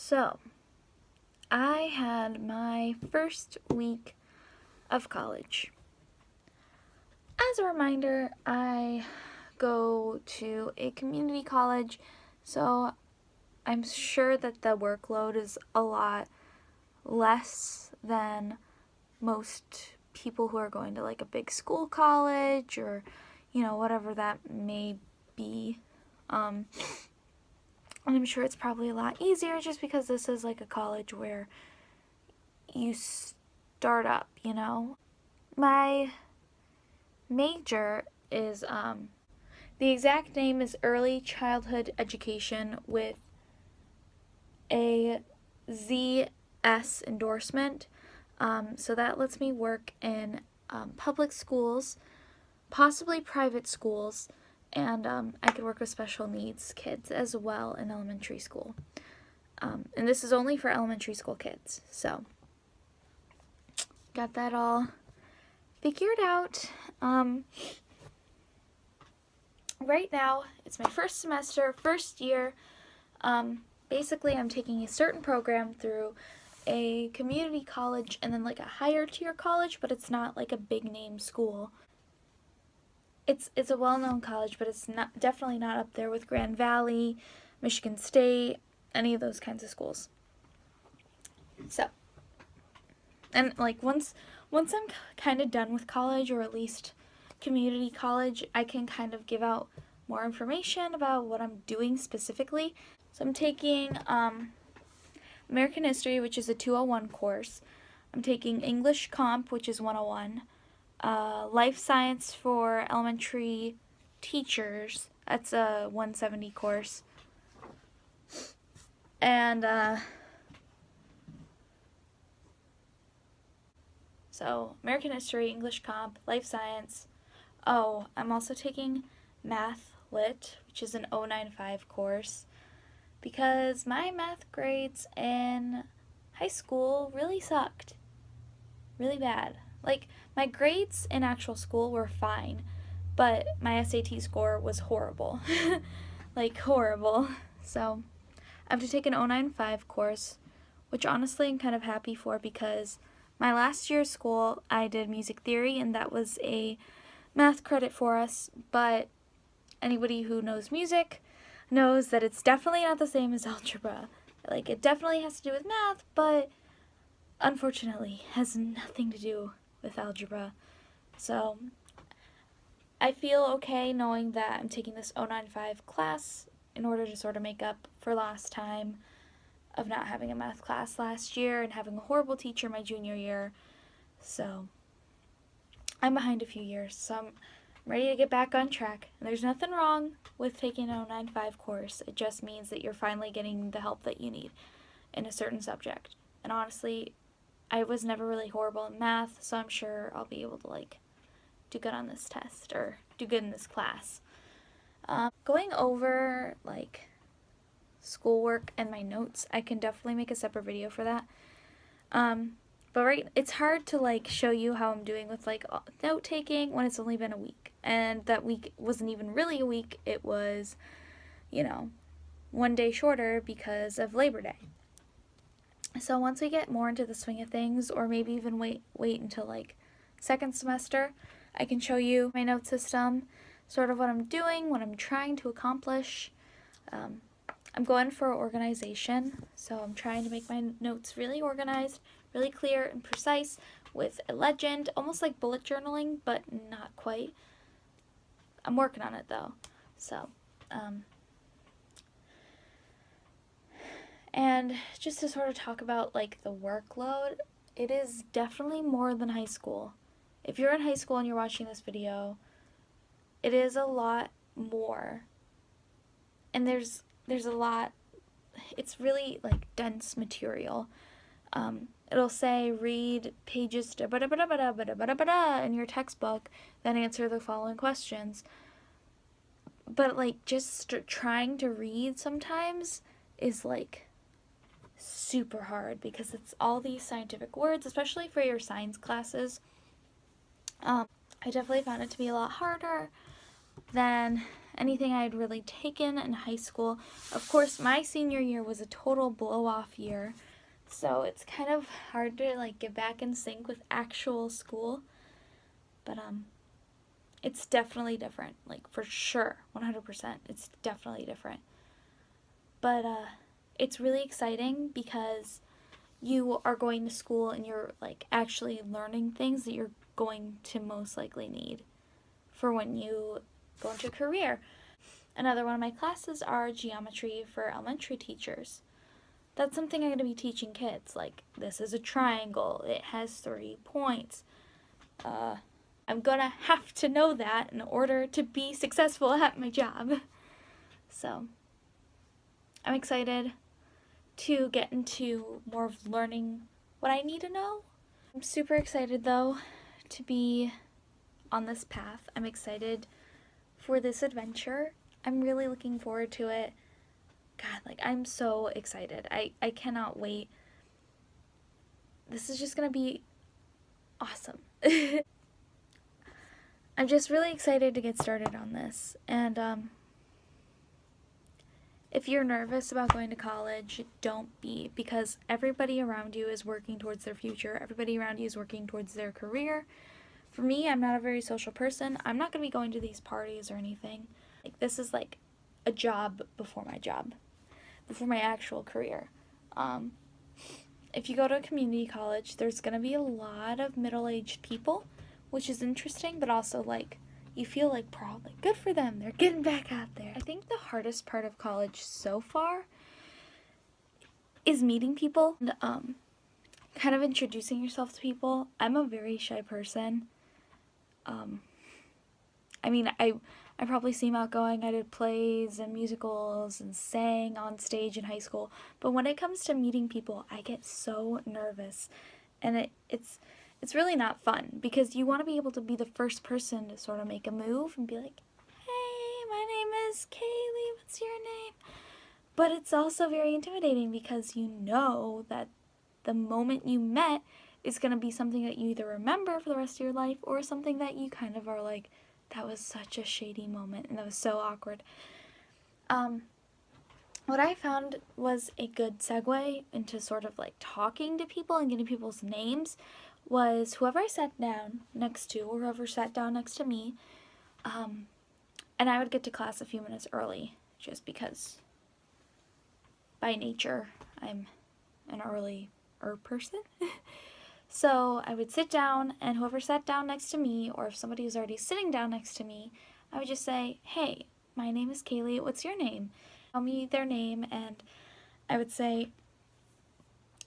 So, I had my first week of college. As a reminder, I go to a community college, so I'm sure that the workload is a lot less than most people who are going to like a big school college or, whatever that may be. And I'm sure it's probably a lot easier just because this is like a college where you start up, My major is, the exact name is Early Childhood Education with a ZS endorsement. So that lets me work in public schools, possibly private schools, and I could work with special needs kids as well in elementary school. And this is only for elementary school kids. So, got that all figured out. Right now, it's my first semester, first year. Basically, I'm taking a certain program through a community college and then like a higher tier college, but it's not like a big name school. It's a well-known college, but it's definitely not up there with Grand Valley, Michigan State, any of those kinds of schools. So, and like once I'm kind of done with college, or at least community college, I can kind of give out more information about what I'm doing specifically. So I'm taking American History, which is a 201 course. I'm taking English Comp, which is 101. Life Science for elementary teachers, that's a 170 course. And so American History, English Comp, Life Science. Oh, I'm also taking Math Lit, which is an 095 course, because my math grades in high school really sucked. Really bad. Like, my grades in actual school were fine, but my SAT score was horrible. Like, horrible. So, I have to take an 095 course, which honestly I'm kind of happy for, because my last year of school I did music theory, and that was a math credit for us, but anybody who knows music knows that it's definitely not the same as algebra. Like, it definitely has to do with math, but unfortunately has nothing to do with algebra. So I feel okay knowing that I'm taking this 095 class in order to sort of make up for lost time of not having a math class last year and having a horrible teacher my junior year. So I'm behind a few years, so I'm ready to get back on track. And there's nothing wrong with taking an 095 course. It just means that you're finally getting the help that you need in a certain subject. And honestly, I was never really horrible in math, so I'm sure I'll be able to like do good on this test or do good in this class. Going over like schoolwork and my notes, I can definitely make a separate video for that. But it's hard to like show you how I'm doing with like note taking when it's only been a week, and that week wasn't even really a week. It was, 1 day shorter because of Labor Day. So once we get more into the swing of things, or maybe even wait until like second semester, I can show you my note system, sort of what I'm doing, what I'm trying to accomplish. I'm going for organization, so I'm trying to make my notes really organized, really clear and precise, with a legend, almost like bullet journaling, but not quite. I'm working on it though. So, and just to sort of talk about like the workload, it is definitely more than high school. If you're in high school and you're watching this video, it is a lot more. And there's a lot, it's really like dense material. It'll say read pages in your textbook, then answer the following questions. But like just trying to read sometimes is like super hard, because it's all these scientific words, especially for your science classes. I definitely found it to be a lot harder than anything I had really taken in high school. Of course, my senior year was a total blow-off year, so it's kind of hard to like get back in sync with actual school. But it's definitely different, like for sure, 100%. It's definitely different. But it's really exciting because you are going to school and you're like actually learning things that you're going to most likely need for when you go into a career. Another one of my classes are geometry for elementary teachers. That's something I'm going to be teaching kids. Like, this is a triangle, it has 3 points. I'm going to have to know that in order to be successful at my job. So, I'm excited to get into more of learning what I need to know. I'm super excited though to be on this path. I'm excited for this adventure. I'm really looking forward to it. God, like I'm so excited. I cannot wait. This is just gonna be awesome. I'm just really excited to get started on this. And if you're nervous about going to college, don't be, because everybody around you is working towards their future. Everybody around you is working towards their career. For me, I'm not a very social person. I'm not going to be going to these parties or anything. Like, this is like a job, before my actual career. If you go to a community college, there's going to be a lot of middle-aged people, which is interesting, but also like you feel like proud, like good for them, they're getting back out there. I think the hardest part of college so far is meeting people and kind of introducing yourself to people. I'm a very shy person. I mean, I probably seem outgoing. I did plays and musicals and sang on stage in high school, but when it comes to meeting people, I get so nervous, and it's really not fun, because you want to be able to be the first person to sort of make a move and be like, hey, my name is Kaylee, what's your name? But it's also very intimidating because you know that the moment you met is going to be something that you either remember for the rest of your life or something that you kind of are like, that was such a shady moment and that was so awkward. What I found was a good segue into sort of like talking to people and getting people's names was whoever I sat down next to or whoever sat down next to me, and I would get to class a few minutes early just because by nature I'm an earlier person. So I would sit down, and whoever sat down next to me, or if somebody was already sitting down next to me, I would just say, hey, my name is Kaylee, what's your name? Tell me their name, and I would say,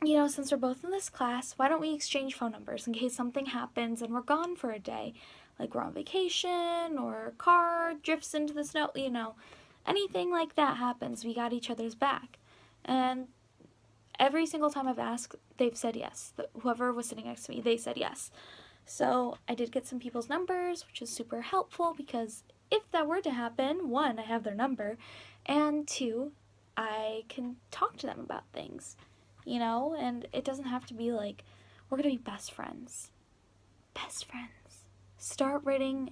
you know, since we're both in this class, why don't we exchange phone numbers in case something happens and we're gone for a day? Like we're on vacation, or a car drifts into the snow, you know, anything like that happens, we got each other's back. And every single time I've asked, they've said yes. Whoever was sitting next to me, they said yes. So I did get some people's numbers, which is super helpful because if that were to happen, 1, I have their number, and 2, I can talk to them about things, you know, and it doesn't have to be like, we're gonna be best friends. Best friends. Start writing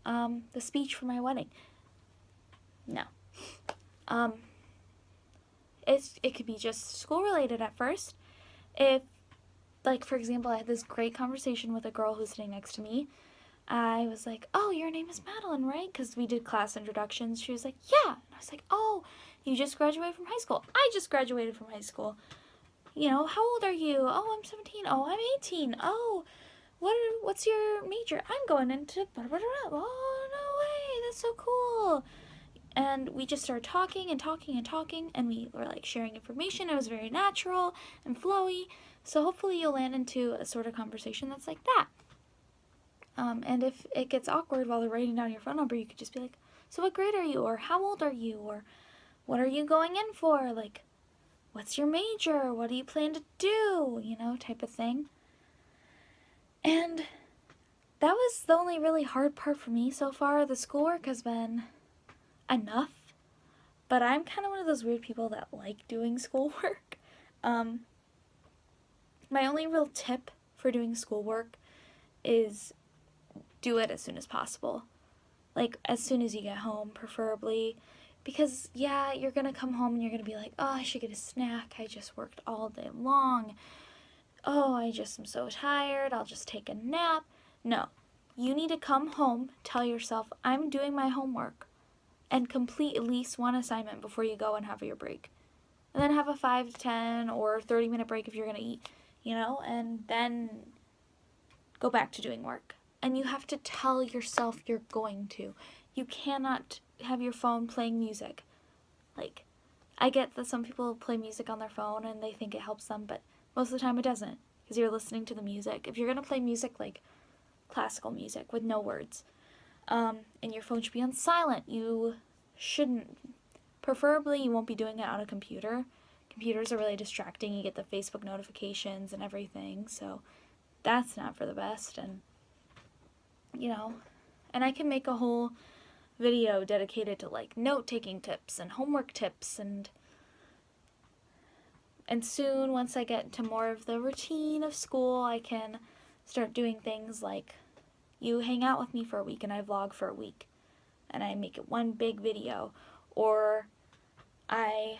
the speech for my wedding. No. It could be just school related at first. If, like, for example, I had this great conversation with a girl who's sitting next to me. I was like, oh, your name is Madeline, right? Because we did class introductions. She was like, yeah. And I was like, oh, you just graduated from high school. I just graduated from high school. You know, how old are you? Oh, I'm 17. Oh, I'm 18. Oh, what's your major? I'm going into blah, blah, blah. Oh, no way. That's so cool. And we just started talking and talking and talking, and we were like sharing information. It was very natural and flowy. So hopefully you'll land into a sort of conversation that's like that. And if it gets awkward while they're writing down your phone number, you could just be like, so what grade are you? Or how old are you? Or what are you going in for? Like, what's your major? What do you plan to do? You know, type of thing. And that was the only really hard part for me so far. The schoolwork has been enough, but I'm kind of one of those weird people that like doing schoolwork. My only real tip for doing schoolwork is do it as soon as possible. like as soon as you get home, preferably. Because, yeah, you're going to come home and you're going to be like, oh, I should get a snack. I just worked all day long. Oh, I just am so tired. I'll just take a nap. No. You need to come home, tell yourself, I'm doing my homework, and complete at least one assignment before you go and have your break. And then have a 5 to 10 or 30-minute break if you're going to eat, and then go back to doing work. And you have to tell yourself you're going to. You cannot have your phone playing music. Like, I get that some people play music on their phone and they think it helps them, but most of the time it doesn't, because you're listening to the music. If you're going to play music, like classical music with no words, and your phone should be on silent, you shouldn't. Preferably, you won't be doing it on a computer. Computers are really distracting. You get the Facebook notifications and everything, so that's not for the best. And, and I can make a whole video dedicated to, like, note-taking tips and homework tips, and soon, once I get into more of the routine of school, I can start doing things like you hang out with me for a week and I vlog for a week and I make it one big video, or I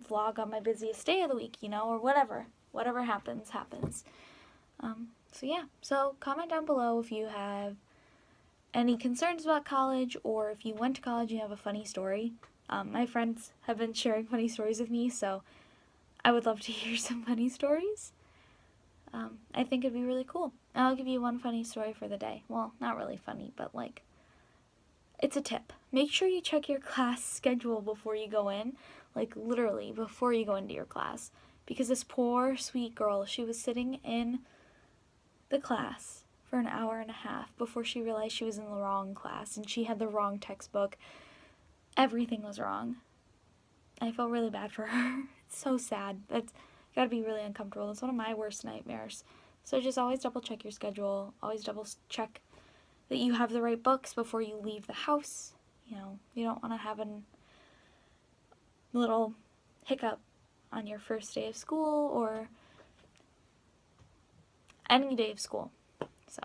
vlog on my busiest day of the week, or whatever. Whatever happens. So comment down below if you have any concerns about college, or if you went to college and you have a funny story. My friends have been sharing funny stories with me, so I would love to hear some funny stories. I think it'd be really cool. I'll give you one funny story for the day. Well, not really funny, but like, it's a tip. Make sure you check your class schedule before you go in, like literally before you go into your class. Because this poor, sweet girl, she was sitting in the class for an hour and a half before she realized she was in the wrong class, and she had the wrong textbook. Everything was wrong. I felt really bad for her. It's so sad. That's gotta be really uncomfortable. It's one of my worst nightmares. So just always double check your schedule. Always double check that you have the right books before you leave the house. You don't want to have a little hiccup on your first day of school or any day of school. So,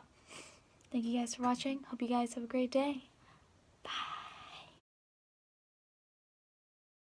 thank you guys for watching. Hope you guys have a great day. Bye.